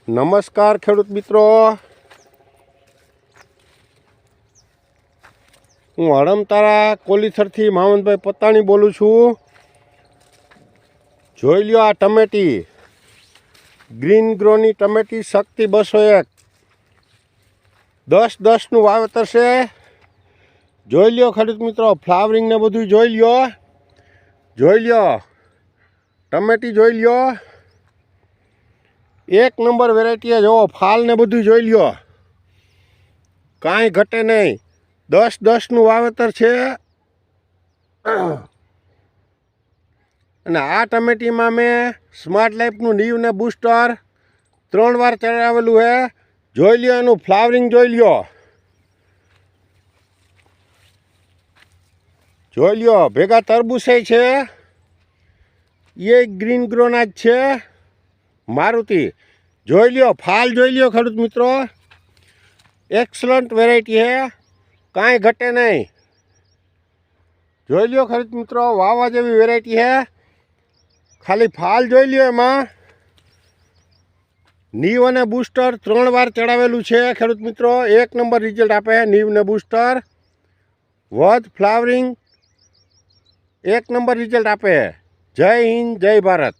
નમસ્કાર ખેડૂત મિત્રો, હું હડમતારા કોલીથરથી માવનભાઈ પતાણી બોલું છું. જોઈ લ્યો આ ટમેટી, ગ્રીન ગ્રોની ટમેટી શક્તિ 201 10-10નું વાવેતર છે. જોઈ લ્યો ખેડૂત મિત્રો, ફ્લાવરિંગ ને બધું જોઈ લ્યો. ટમેટી જોઈ લ્યો, એક નંબર વેરાયટી. જોવો ફાલ ને બધું જોઈ લ્યો, કાંઈ ઘટે નહીં. 10-10નું વાવેતર છે. અને આ ટમેટીમાં મેં સ્માર્ટ લાઈફનું નીવ ને બૂસ્ટર 3 વાર ચડાવેલું છે. જોઈ લ્યો એનું ફ્લાવરિંગ જોઈ લ્યો. જોઈ લ્યો ભેગા તરબૂચે છે, એ ગ્રીન ગ્રોના જ છે મારુતિ. જોઈ લ્યો ફાલ જોઈ લ્યો ખેડૂત મિત્રો, એક્સલન્ટ વેરાયટી છે, કાંઈ ઘટે નહીં. જોઈ લ્યો ખેડૂત મિત્રો, વાવા જેવી વેરાયટી છે. ખાલી ફાલ જોઈ લ્યો, એમાં નીવ અને બૂસ્ટર 3 વાર ચડાવેલું છે ખેડૂત મિત્રો. એક નંબર રિઝલ્ટ આપે નીવ ને બૂસ્ટર. વધ ફ્લાવરિંગ એક નંબર રિઝલ્ટ આપે. જય હિન્દ, જય ભારત.